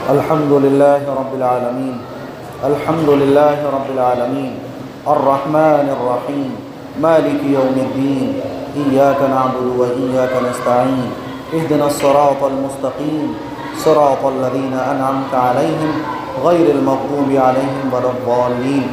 الحمد لله رب العالمين. الحمد لله رب العالمين الرحمن الرحيم مالك يوم الدين. إياك نعبد وإياك نستعين. اهدنا الصراط المستقيم صراط الذين أنعمت عليهم غير المغضوب عليهم ولا الضالين.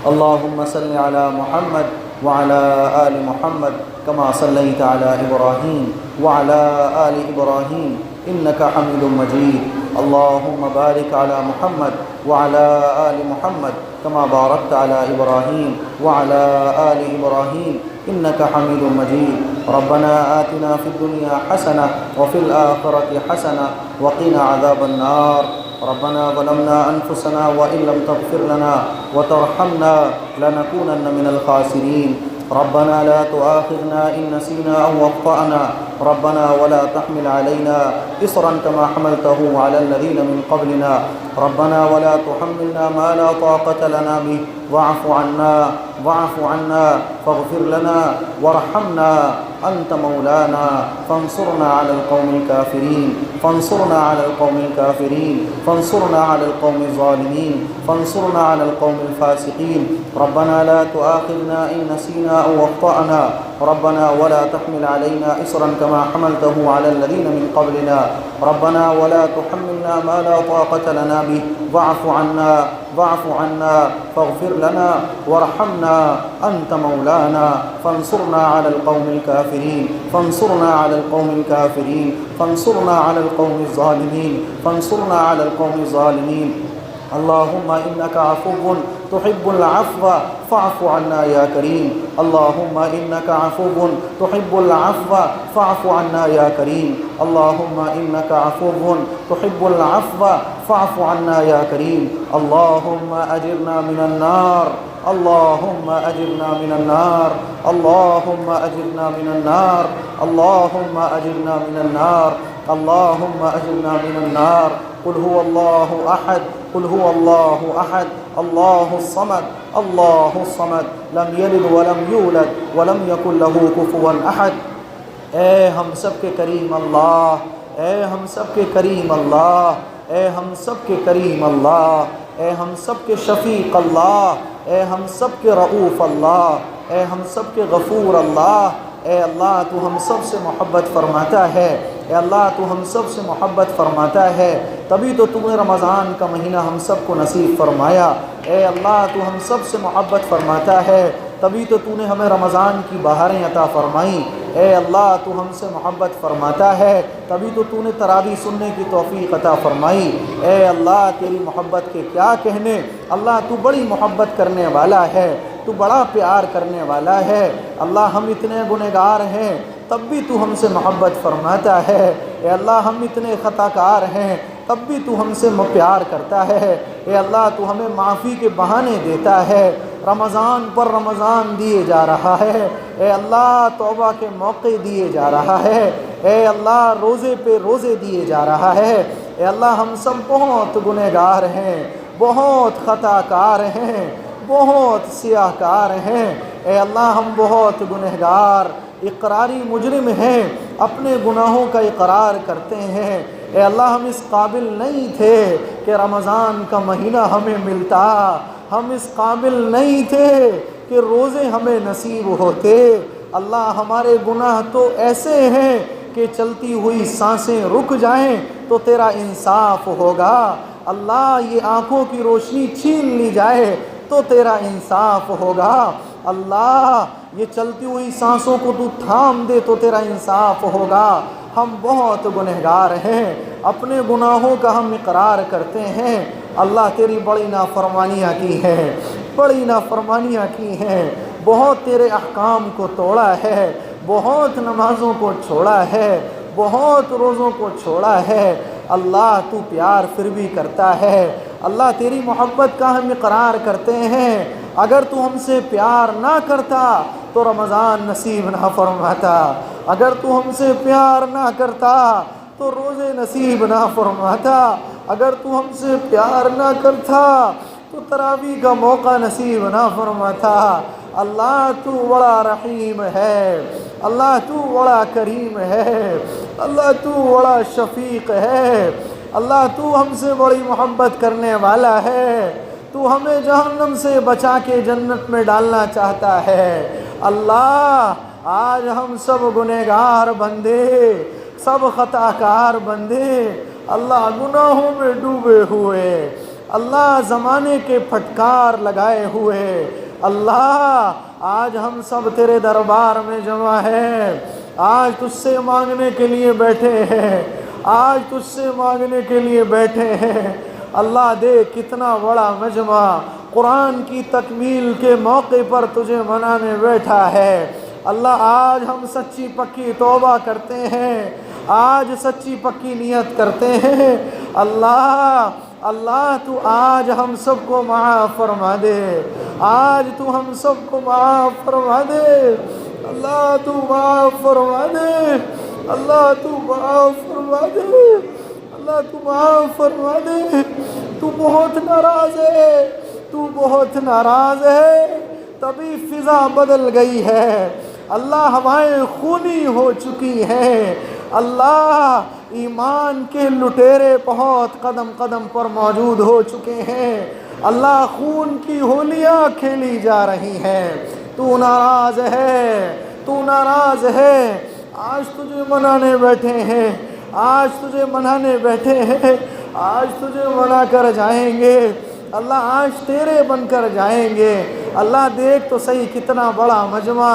اللهم صل على محمد وعلى آل محمد كما صليت على إبراهيم وعلى آل إبراهيم إنك حميد مجيد. اللهم بارك على محمد وعلى آل محمد كما باركت على إبراهيم وعلى آل إبراهيم إنك حميد مجيد. ربنا آتنا في الدنيا حسنة وفي الآخرة حسنة وقنا عذاب النار. ربنا ظلمنا أنفسنا وإن لم تغفر لنا وترحمنا لنكونن من الخاسرين. ربنا لا تؤاخذنا إن نسينا أو أخطأنا. ربنا ولا تحمل علينا إصرا كما حملته على الذين من قبلنا. ربنا ولا تحملنا ما لا طاقة لنا به. واعف عنا فاغفر لنا وارحمنا أنت مولانا فانصرنا على القوم الكافرين. فانصرنا على القوم الكافرين. فانصرنا على القوم الظالمين. فانصرنا على القوم الفاسقين. ربنا لا تؤاخذنا إن نسينا أو أخطأنا. ربنا ولا تحمل علينا إصرا كما حملته على الذين من قبلنا. ربنا ولا تحملنا ما لا طاقة لنا به. واعف عنا فاغفر لنا وارحمنا أنت مولانا فانصرنا على القوم الكافرين. فانصرنا على القوم الكافرين. فانصرنا على القوم الظالمين. فانصرنا على القوم الظالمين. اللهم إنك عفو تحب العفو فاعف عنا يا كريم. اللهم إنك عفو تحب العفو فاعف عنا يا كريم. اللهم إنك عفو تحب العفو فاعف عنا يا كريم. اللهم أجرنا من النار. اللهم أجرنا من النار. اللهم أجرنا من النار. اللهم أجرنا من النار. اللهم أجرنا من النار. قل هو الله أحد. قل هو الله أحد الله الصمد. الله الصمد لم يلد ولم يولد ولم يكن له كفوا أحد. اے ہم سب کے کریم اللہ. اے ہم سب کے کریم اللہ. اے ہم سب کے کریم اللہ. اے ہم سب کے شفیق اللہ. اے ہم سب کے رؤوف اللہ. اے ہم سب کے غفور اللہ. اے اللہ تو ہم سب سے محبت فرماتا ہے. اے اللہ تو ہم سب سے محبت فرماتا ہے. تبھی تو نے رمضان کا مہینہ ہم سب کو نصیب فرمایا. اے اللہ تو ہم سب سے محبت فرماتا ہے. تبھی تو نے ہمیں رمضان کی بہاریں عطا فرمائیں. اے اللہ تو ہم سے محبت فرماتا ہے. تبھی تو نے تراویح سننے کی توفیق عطا فرمائی. اے اللہ تیری محبت کے کیا کہنے. اللہ تو بڑی محبت کرنے والا ہے. تو بڑا پیار کرنے والا ہے. اللہ ہم اتنے گنہگار ہیں تب بھی تو ہم سے محبت فرماتا ہے. اے اللہ ہم اتنے خطا کار ہیں تب بھی تو ہم سے پیار کرتا ہے. اے اللہ تو ہمیں معافی کے بہانے دیتا ہے. رمضان پر رمضان دیے جا رہا ہے. اے اللہ توبہ کے موقع دیے جا رہا ہے. اے اللہ روزے پہ روزے دیے جا رہا ہے. اے اللہ ہم سب بہت گنہگار ہیں. بہت خطا کار ہیں. بہت سیاہ کار ہیں. اے اللہ ہم بہت گنہگار اقراری مجرم ہیں. اپنے گناہوں کا اقرار کرتے ہیں. اے اللہ ہم اس قابل نہیں تھے کہ رمضان کا مہینہ ہمیں ملتا. ہم اس قابل نہیں تھے کہ روزے ہمیں نصیب ہوتے. اللہ ہمارے گناہ تو ایسے ہیں کہ چلتی ہوئی سانسیں رک جائیں تو تیرا انصاف ہوگا. اللہ یہ آنکھوں کی روشنی چھین لی جائے تو تیرا انصاف ہوگا. اللہ یہ چلتی ہوئی سانسوں کو تو تھام دے تو تیرا انصاف ہوگا. ہم بہت گنہگار ہیں. اپنے گناہوں کا ہم اقرار کرتے ہیں. اللہ تیری بڑی نافرمانیاں کی ہیں. بڑی نافرمانیاں کی ہیں. بہت تیرے احکام کو توڑا ہے. بہت نمازوں کو چھوڑا ہے. بہت روزوں کو چھوڑا ہے. اللہ تو پیار پھر بھی کرتا ہے. اللہ تیری محبت کا ہم اقرار کرتے ہیں. اگر تو ہم سے پیار نہ کرتا تو رمضان نصیب نہ فرماتا. اگر تو ہم سے پیار نہ کرتا تو روزے نصیب نہ فرماتا. اگر تو ہم سے پیار نہ کرتا تو تراویح کا موقع نصیب نہ فرماتا. اللہ تو بڑا رحیم ہے. اللہ تو بڑا کریم ہے. اللہ تو بڑا شفیق ہے. اللہ تو ہم سے بڑی محبت کرنے والا ہے، تو ہمیں جہنم سے بچا کے جنت میں ڈالنا چاہتا ہے۔ اللہ آج ہم سب گنہگار بندے، سب خطا کار بندے اللہ گناہوں میں ڈوبے ہوئے، اللہ زمانے کے پھٹکار لگائے ہوئے، اللہ آج ہم سب تیرے دربار میں جمع ہیں، آج تجھ سے مانگنے کے لیے بیٹھے ہیں، آج تجھ سے مانگنے کے لیے بیٹھے ہیں۔ اللہ دیکھ کتنا بڑا مجمع قرآن کی تکمیل کے موقع پر تجھے منانے بیٹھا ہے۔ اللہ آج ہم سچی پکی توبہ کرتے ہیں، آج سچی پکی نیت کرتے ہیں۔ اللہ اللہ تو آج ہم سب کو معاف فرما دے، آج تو ہم سب کو معاف فرما دے، اللہ تو معاف فرما دے، اللہ تو معاف فرما دے، اللہ تو معاف فرما دے۔ تو بہت ناراض ہے، تو بہت ناراض ہے، تبھی فضا بدل گئی ہے، اللہ ہوائیں خونی ہو چکی ہیں، اللہ ایمان کے لٹیرے بہت قدم قدم پر موجود ہو چکے ہیں، اللہ خون کی ہولیاں کھیلی جا رہی ہیں، تو ناراض ہے، تو ناراض ہے۔ آج تجھے منانے بیٹھے ہیں، آج تجھے منانے بیٹھے ہیں، آج تجھے منا کر جائیں گے، اللہ آج تیرے بن کر جائیں گے۔ اللہ دیکھ تو صحیح کتنا بڑا مجمع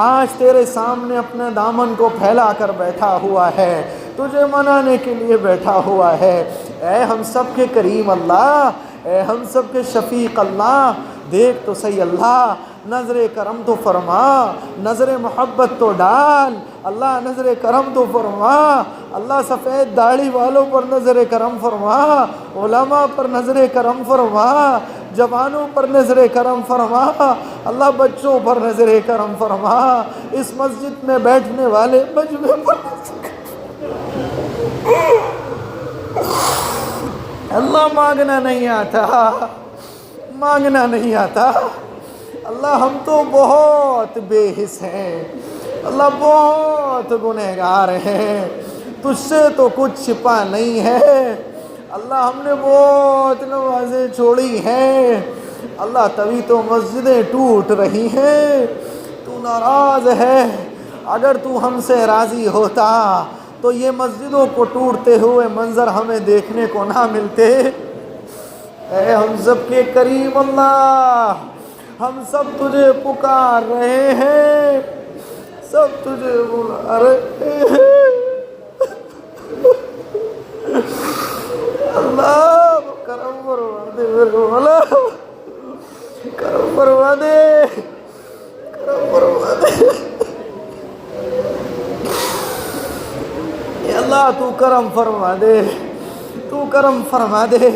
آج تیرے سامنے اپنے دامن کو پھیلا کر بیٹھا ہوا ہے، تجھے منانے کے لیے بیٹھا ہوا ہے۔ اے ہم سب کے کریم اللہ، اے ہم سب کے شفیق اللہ، دیکھ تو صحیح اللہ، نظر کرم تو فرما، نظر محبت تو ڈال، اللہ نظر کرم تو فرما، اللہ سفید داڑھی والوں پر نظر کرم فرما، علماء پر نظر کرم فرما، جوانوں پر نظر کرم فرما، اللہ بچوں پر نظر کرم فرما، اس مسجد میں بیٹھنے والے مجمع پر اللہ مانگنا نہیں آتا، مانگنا نہیں آتا، اللہ ہم تو بہت بے حس ہیں، اللہ بہت گنہگار ہیں، تجھ سے تو کچھ چھپا نہیں ہے، اللہ ہم نے بہت نمازیں چھوڑی ہیں، اللہ تبھی تو مسجدیں ٹوٹ رہی ہیں، تو ناراض ہے۔ اگر تو ہم سے راضی ہوتا تو یہ مسجدوں کو ٹوٹتے ہوئے منظر ہمیں دیکھنے کو نہ ملتے۔ اے ہم سب کے کریم اللہ، ہم سب تجھے پکار رہے ہیں، سب تجھے بلا رہے ہیں، اللہ کرم فرما دے میرے مولا، کرم فرما دے، کرم فرما دے، اے اللہ تو کرم فرما دے، تو کرم فرما دے۔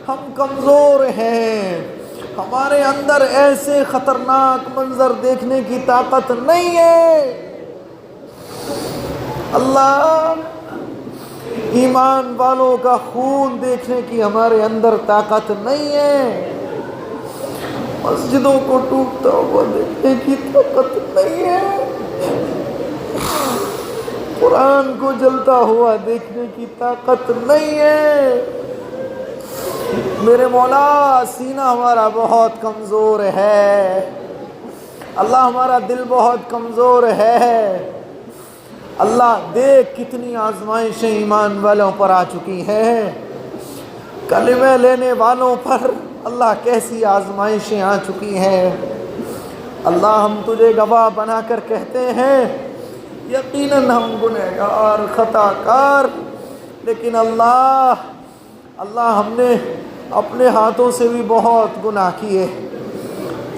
ہم کمزور ہیں، ہمارے اندر ایسے خطرناک منظر دیکھنے کی طاقت نہیں ہے، اللہ ایمان والوں کا خون دیکھنے کی ہمارے اندر طاقت نہیں ہے، مسجدوں کو ٹوٹتا ہوا دیکھنے کی طاقت نہیں ہے، قرآن کو جلتا ہوا دیکھنے کی طاقت نہیں ہے، میرے مولا سینہ ہمارا بہت کمزور ہے، اللہ ہمارا دل بہت کمزور ہے، اللہ دیکھ کتنی آزمائشیں ایمان والوں پر آ چکی ہیں، کلمہ لینے والوں پر اللہ کیسی آزمائشیں آ چکی ہیں، اللہ ہم تجھے گواہ بنا کر کہتے ہیں یقیناً ہم گنہگار خطا کار، لیکن اللہ ہم نے اپنے ہاتھوں سے بھی بہت گناہ کیے،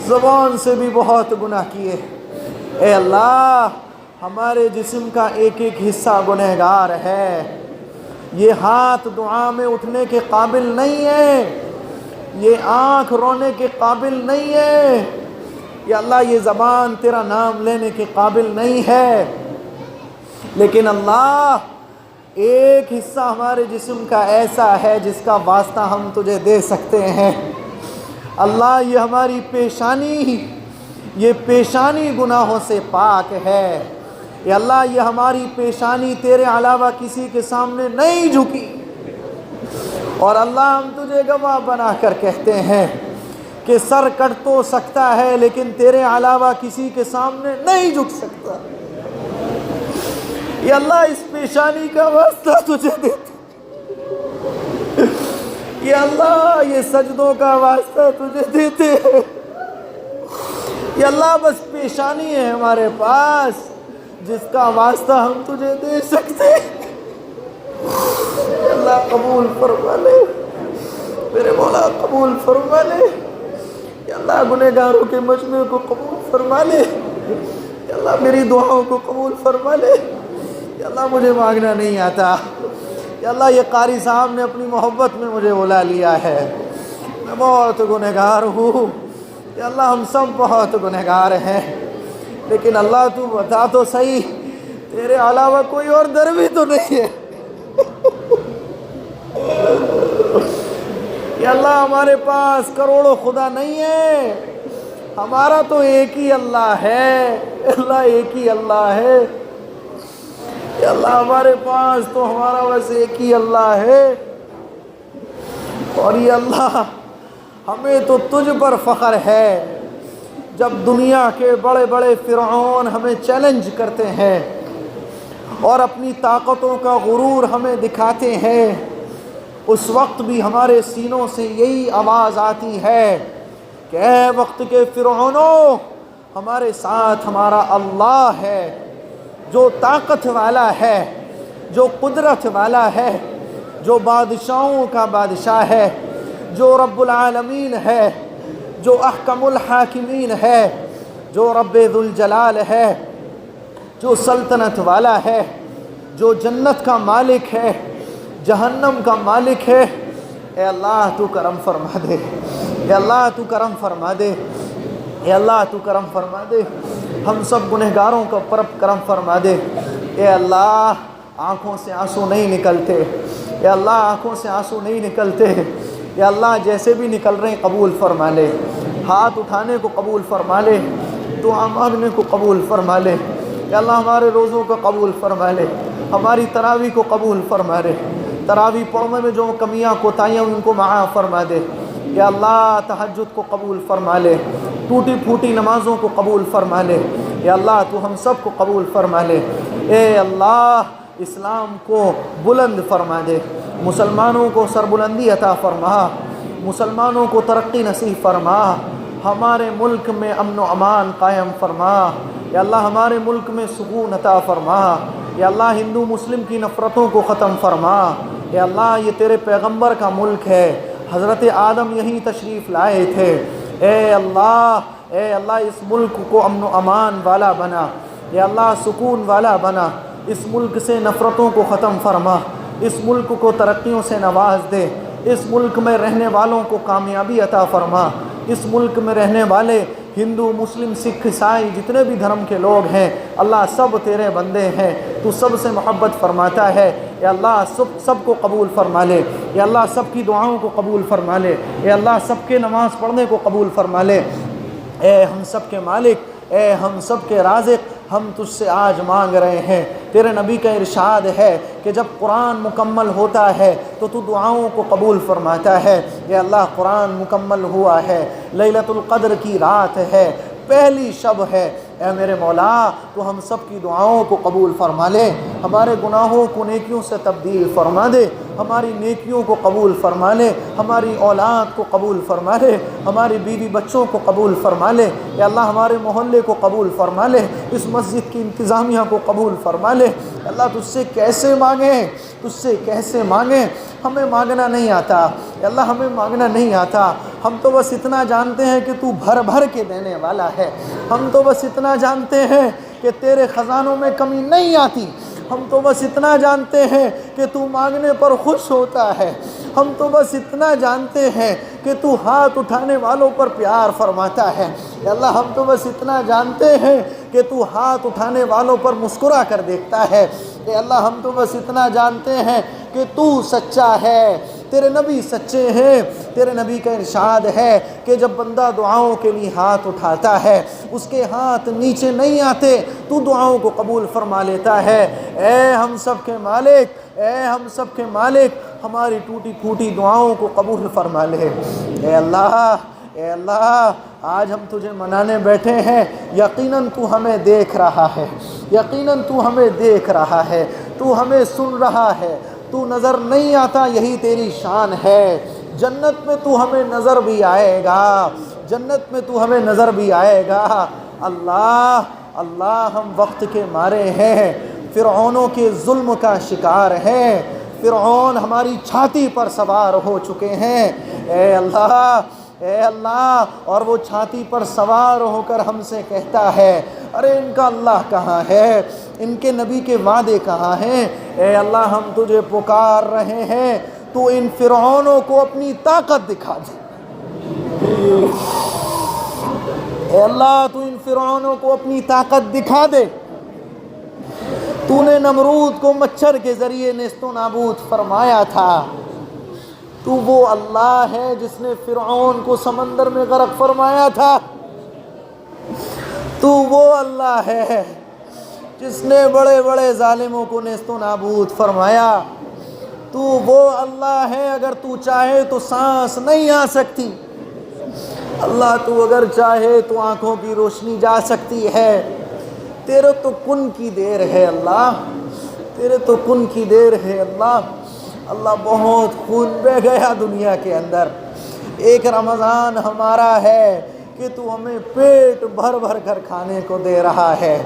زبان سے بھی بہت گناہ کیے، اے اللہ ہمارے جسم کا ایک ایک حصہ گنہگار ہے، یہ ہاتھ دعا میں اٹھنے کے قابل نہیں ہے، یہ آنکھ رونے کے قابل نہیں ہے، یا اللہ یہ زبان تیرا نام لینے کے قابل نہیں ہے، لیکن اللہ ایک حصہ ہمارے جسم کا ایسا ہے جس کا واسطہ ہم تجھے دے سکتے ہیں، اللہ یہ ہماری پیشانی، یہ پیشانی گناہوں سے پاک ہے، یا اللہ یہ ہماری پیشانی تیرے علاوہ کسی کے سامنے نہیں جھکی، اور اللہ ہم تجھے گواہ بنا کر کہتے ہیں کہ سر کٹ تو سکتا ہے لیکن تیرے علاوہ کسی کے سامنے نہیں جھک سکتا۔ یا اللہ اس پیشانی کا واسطہ تجھے دیتے، یا اللہ یہ سجدوں کا واسطہ تجھے دیتے ہیں، یا اللہ بس پیشانی ہے ہمارے پاس جس کا واسطہ ہم تجھے دے سکتے ہیں۔ یا اللہ قبول فرما لے، میرے مولا قبول فرما لے، یا اللہ گنہگاروں کے مجمع کو قبول فرما لے، یا اللہ میری دعاؤں کو قبول فرما لے۔ یا اللہ مجھے مانگنا نہیں آتا، یا اللہ یہ قاری صاحب نے اپنی محبت میں مجھے بلا لیا ہے، میں بہت گنہگار ہوں، یا اللہ ہم سب بہت گنہگار ہیں، لیکن اللہ تو بتا تو صحیح تیرے علاوہ کوئی اور در بھی تو نہیں ہے۔ یا اللہ ہمارے پاس کروڑوں خدا نہیں ہے، ہمارا تو ایک ہی اللہ ہے، اللہ ایک ہی اللہ ہے۔ یا اللہ ہمارے پاس تو ہمارا بس ایک ہی اللہ ہے، اور یہ اللہ ہمیں تو تجھ پر فخر ہے جب دنیا کے بڑے بڑے فرعون ہمیں چیلنج کرتے ہیں اور اپنی طاقتوں کا غرور ہمیں دکھاتے ہیں، اس وقت بھی ہمارے سینوں سے یہی آواز آتی ہے کہ اے وقت کے فرعونوں، ہمارے ساتھ ہمارا اللہ ہے جو طاقت والا ہے، جو قدرت والا ہے، جو بادشاہوں کا بادشاہ ہے، جو رب العالمین ہے، جو احکم الحاکمین ہے، جو رب ذوالجلال ہے، جو سلطنت والا ہے، جو جنت کا مالک ہے، جہنم کا مالک ہے۔ اے اللہ تو کرم فرما دے، اے اللہ تو کرم فرما دے، اے اللہ تو کرم فرما دے، ہم سب گنہگاروں کا پرب کرم فرما دے۔ اے اللہ آنکھوں سے آنسو نہیں نکلتے، اے اللہ آنکھوں سے آنسو نہیں نکلتے، اے اللہ جیسے بھی نکل رہے ہیں قبول فرما لے، ہاتھ اٹھانے کو قبول فرما لے، دعا مانگنے کو قبول فرما لے، اے اللہ ہمارے روزوں کو قبول فرما لے، ہماری تراویح کو قبول فرما لے، تراویح پڑھنے میں جو کمیاں کوتاہیاں ان کو معاف فرما دے، یا اللہ تہجد کو قبول فرما لے، ٹوٹی پھوٹی نمازوں کو قبول فرما لے، یا اللہ تو ہم سب کو قبول فرما لے۔ اے اللہ اسلام کو بلند فرما دے، مسلمانوں کو سربلندی عطا فرما، مسلمانوں کو ترقی نصیب فرما، ہمارے ملک میں امن و امان قائم فرما، یا اللہ ہمارے ملک میں سکون عطا فرما، یا اللہ ہندو مسلم کی نفرتوں کو ختم فرما، یا اللہ یہ تیرے پیغمبر کا ملک ہے، حضرت آدم یہیں تشریف لائے تھے، اے اللہ اس ملک کو امن و امان والا بنا، یا اللہ سکون والا بنا، اس ملک سے نفرتوں کو ختم فرما، اس ملک کو ترقیوں سے نواز دے، اس ملک میں رہنے والوں کو کامیابی عطا فرما، اس ملک میں رہنے والے ہندو مسلم سکھ عیسائی جتنے بھی دھرم کے لوگ ہیں اللہ سب تیرے بندے ہیں، تو سب سے محبت فرماتا ہے، یا اللہ سب کو قبول فرما لے، یا اللہ سب کی دعاؤں کو قبول فرما لے، یا اللہ سب کے نماز پڑھنے کو قبول فرما لے۔ اے ہم سب کے مالک، اے ہم سب کے رازق، ہم تجھ سے آج مانگ رہے ہیں، تیرے نبی کا ارشاد ہے کہ جب قرآن مکمل ہوتا ہے تو تو دعاؤں کو قبول فرماتا ہے۔ یا اللہ قرآن مکمل ہوا ہے، لیلۃ القدر کی رات ہے، پہلی شب ہے، اے میرے مولا تو ہم سب کی دعاؤں کو قبول فرما لے، ہمارے گناہوں کو نیکیوں سے تبدیل فرما دے، ہماری نیکیوں کو قبول فرما لے، ہماری اولاد کو قبول فرما لے، ہماری بیوی بچوں کو قبول فرما لے، یا اللہ ہمارے محلے کو قبول فرما لے، اس مسجد کی انتظامیہ کو قبول فرما لے۔ اللہ تجھ سے کیسے مانگیں، تجھ سے کیسے مانگیں، ہمیں مانگنا نہیں آتا، یا اللہ ہمیں مانگنا نہیں آتا، ہم تو بس اتنا جانتے ہیں کہ تو بھر بھر کے دینے والا ہے، ہم تو بس اتنا جانتے ہیں کہ تیرے خزانوں میں کمی نہیں آتی، ہم تو بس اتنا جانتے ہیں کہ تو مانگنے پر خوش ہوتا ہے، ہم تو بس اتنا جانتے ہیں کہ تو ہاتھ اٹھانے والوں پر پیار فرماتا ہے، یا اللہ ہم تو بس اتنا جانتے ہیں کہ تو ہاتھ اٹھانے والوں پر مسکرا کر دیکھتا ہے، اے اللہ ہم تو بس اتنا جانتے ہیں کہ تو سچا ہے، تیرے نبی سچے ہیں، تیرے نبی کا ارشاد ہے کہ جب بندہ دعاؤں کے لیے ہاتھ اٹھاتا ہے اس کے ہاتھ نیچے نہیں آتے، تو دعاؤں کو قبول فرما لیتا ہے۔ اے ہم سب کے مالک، اے ہم سب کے مالک، ہماری ٹوٹی پھوٹی دعاؤں کو قبول فرما لے۔ اے اللہ آج ہم تجھے منانے بیٹھے ہیں، یقیناً تو ہمیں دیکھ رہا ہے، یقیناً تو ہمیں دیکھ رہا ہے، تو ہمیں سن رہا ہے، تو نظر نہیں آتا یہی تیری شان ہے۔ جنت میں تو ہمیں نظر بھی آئے گا، جنت میں تو ہمیں نظر بھی آئے گا۔ اللہ ہم وقت کے مارے ہیں، فرعونوں کے ظلم کا شکار ہیں، فرعون ہماری چھاتی پر سوار ہو چکے ہیں۔ اے اللہ، اور وہ چھاتی پر سوار ہو کر ہم سے کہتا ہے ارے ان کا اللہ کہاں ہے، ان کے نبی کے وعدے کہاں ہیں؟ اے اللہ ہم تجھے پکار رہے ہیں، تو ان فرعونوں کو اپنی طاقت دکھا دے۔ اے اللہ تو ان فرعونوں کو اپنی طاقت دکھا دے۔ تو نے نمرود کو مچھر کے ذریعے نیست و نابود فرمایا تھا، تو وہ اللہ ہے جس نے فرعون کو سمندر میں غرق فرمایا تھا، تو وہ اللہ ہے جس نے بڑے بڑے ظالموں کو نیست و نابود فرمایا، تو وہ اللہ ہے اگر تو چاہے تو سانس نہیں آ سکتی، اللہ تو اگر چاہے تو آنکھوں کی روشنی جا سکتی ہے، تیرے تو کن کی دیر ہے اللہ، تیرے تو کن کی دیر ہے اللہ۔ اللہ بہت خون بہہ گیا دنیا کے اندر، ایک رمضان ہمارا ہے کہ تو ہمیں پیٹ بھر بھر کر کھانے کو دے رہا ہے،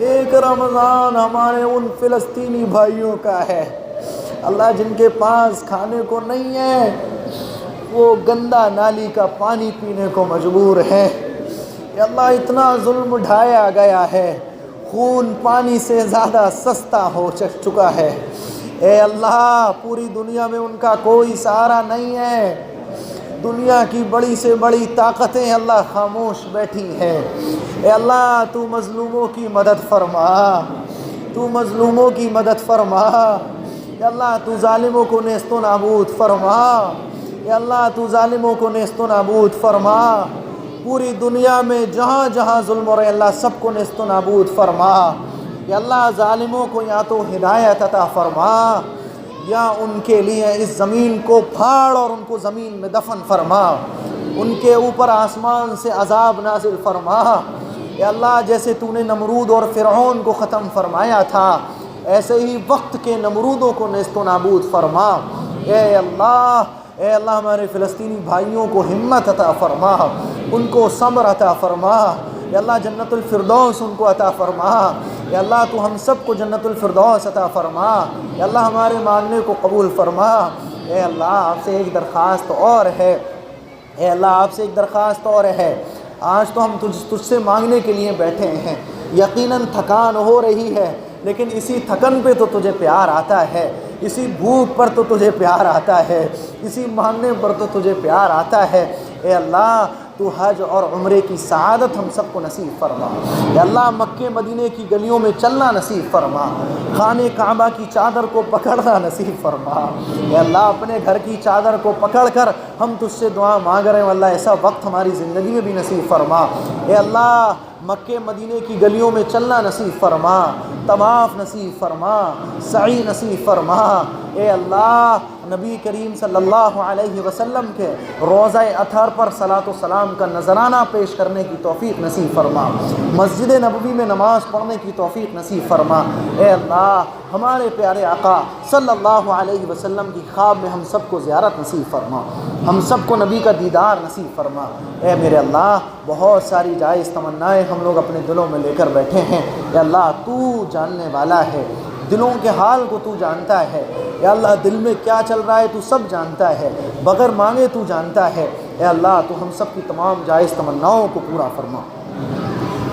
ایک رمضان ہمارے ان فلسطینی بھائیوں کا ہے اللہ جن کے پاس کھانے کو نہیں ہے، وہ گندا نالی کا پانی پینے کو مجبور ہیں۔ یا اللہ اتنا ظلم ڈھایا گیا ہے، خون پانی سے زیادہ سستا ہو چکا ہے۔ اے اللہ پوری دنیا میں ان کا کوئی سہارا نہیں ہے، دنیا کی بڑی سے بڑی طاقتیں اللہ خاموش بیٹھی ہیں۔ اے اللہ تو مظلوموں کی مدد فرما، تو مظلوموں کی مدد فرما۔ اے اللہ تو ظالموں کو نیست و نابود فرما، اے اللہ تو ظالموں کو نیست و نابود فرما، پوری دنیا میں جہاں جہاں ظلم ہو رہے اللہ سب کو نیست و نابود فرما۔ یا اللہ ظالموں کو یا تو ہدایت عطا فرما، یا ان کے لیے اس زمین کو پھاڑ اور ان کو زمین میں دفن فرما، ان کے اوپر آسمان سے عذاب نازل فرما۔ یا اللہ جیسے تو نے نمرود اور فرعون کو ختم فرمایا تھا، ایسے ہی وقت کے نمرودوں کو نیست و نابود فرما۔ اے اللہ ہمارے فلسطینی بھائیوں کو ہمت عطا فرما، ان کو صبر عطا فرما۔ یا اللہ جنت الفردوس ان کو عطا فرما، یا اللہ تو ہم سب کو جنت الفردوس عطا فرما، یا اللہ ہمارے مانگنے کو قبول فرما۔ اے اللہ آپ سے ایک درخواست اور ہے، اے اللہ آپ سے ایک درخواست اور ہے، آج تو ہم تجھ سے مانگنے کے لیے بیٹھے ہیں، یقیناً تھکان ہو رہی ہے، لیکن اسی تھکن پہ تو تجھے پیار آتا ہے، اسی بھوک پر تو تجھے پیار آتا ہے، اسی مانگنے پر تو تجھے پیار آتا ہے۔ اے اللہ تو حج اور عمرے کی سعادت ہم سب کو نصیب فرما۔ اے اللہ مکے مدینے کی گلیوں میں چلنا نصیب فرما، خانہ کعبہ کی چادر کو پکڑنا نصیب فرما۔ اے اللہ اپنے گھر کی چادر کو پکڑ کر ہم تجھ سے دعا مانگ رہے ہیں، اللہ ایسا وقت ہماری زندگی میں بھی نصیب فرما۔ اے اللہ مکے مدینے کی گلیوں میں چلنا نصیب فرما، طواف نصیب فرما، سعی نصیب فرما۔ اے اللہ نبی کریم صلی اللہ علیہ وسلم کے روضہ اطہر پر صلاۃ و سلام کا نذرانہ پیش کرنے کی توفیق نصیب فرما، مسجد نبوی میں نماز پڑھنے کی توفیق نصیب فرما۔ اے اللہ ہمارے پیارے آقا صلی اللہ علیہ وسلم کی خواب میں ہم سب کو زیارت نصیب فرما، ہم سب کو نبی کا دیدار نصیب فرما۔ اے میرے اللہ بہت ساری جائز تمنائیں ہم لوگ اپنے دلوں میں لے کر بیٹھے ہیں، اے اللہ تو جاننے والا ہے، دلوں کے حال کو تو جانتا ہے، یا اللہ دل میں کیا چل رہا ہے تو سب جانتا ہے، بغیر مانگے تو جانتا ہے۔ اے اللہ تو ہم سب کی تمام جائز تمناؤں کو پورا فرما،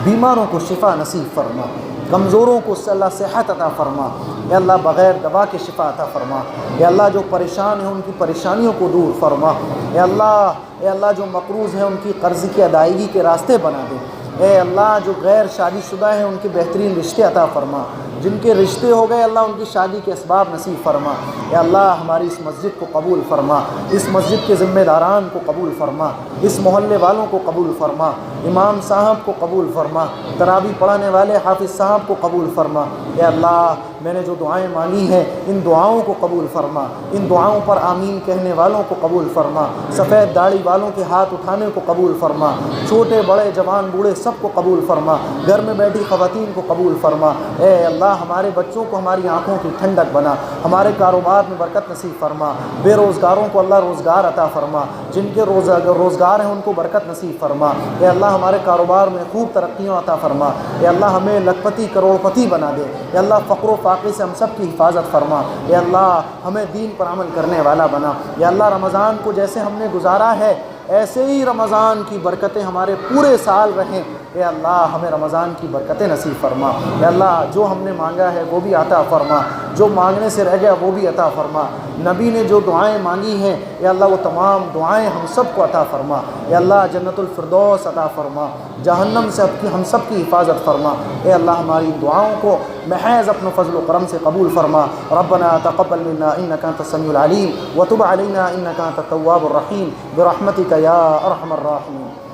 بیماروں کو شفا نصیب فرما، کمزوروں کو اللہ صحت عطا فرما، اے اللہ بغیر دوا کے شفا عطا فرما، اے اللہ جو پریشان ہیں ان کی پریشانیوں کو دور فرما، اے اللہ جو مقروض ہیں ان کی قرض کی ادائیگی کے راستے بنا دے، اے اللہ جو غیر شادی شدہ ہیں ان کے بہترین رشتے عطا فرما، جن کے رشتے ہو گئے اللہ ان کی شادی کے اسباب نصیب فرما۔ یا اللہ ہماری اس مسجد کو قبول فرما، اس مسجد کے ذمہ داران کو قبول فرما، اس محلے والوں کو قبول فرما، امام صاحب کو قبول فرما، تراویح پڑھانے والے حافظ صاحب کو قبول فرما۔ اے اللہ میں نے جو دعائیں مانگی ہیں ان دعاؤں کو قبول فرما، ان دعاؤں پر آمین کہنے والوں کو قبول فرما، سفید داڑھی والوں کے ہاتھ اٹھانے کو قبول فرما، چھوٹے بڑے جوان بوڑھے سب کو قبول فرما، گھر میں بیٹھی خواتین کو قبول فرما۔ اے اللہ ہمارے بچوں کو ہماری آنکھوں کی ٹھنڈک بنا، ہمارے کاروبار میں برکت نصیب فرما، بے روزگاروں کو اللہ روزگار عطا فرما، جن کے روزگار ہیں ان کو برکت نصیب فرما۔ اے اللہ ہمارے کاروبار میں خوب ترقیاں عطا فرما۔ اے اللہ ہمیں لکھپتی کروڑپتی بنا دے۔ اے اللہ فقر و فاقے سے ہم سب کی حفاظت فرما۔ اے اللہ ہمیں دین پر عمل کرنے والا بنا۔ اے اللہ رمضان کو جیسے ہم نے گزارا ہے ایسے ہی رمضان کی برکتیں ہمارے پورے سال رہیں۔ اے اللہ ہمیں رمضان کی برکتیں نصیب فرما۔ اے اللہ جو ہم نے مانگا ہے وہ بھی عطا فرما، جو مانگنے سے رہ گیا وہ بھی عطا فرما۔ نبی نے جو دعائیں مانگی ہیں اے اللہ وہ تمام دعائیں ہم سب کو عطا فرما۔ اے اللہ جنت الفردوس عطا فرما، جہنم سے ہم سب کی حفاظت فرما۔ اے اللہ ہماری دعاؤں کو محض اپنے فضل و کرم سے قبول فرما۔ ربنا تقبل منا انک انت السمیع العلیم وتب علینا انک انت التواب الرحیم برحمتک یا ارحم الراحمین۔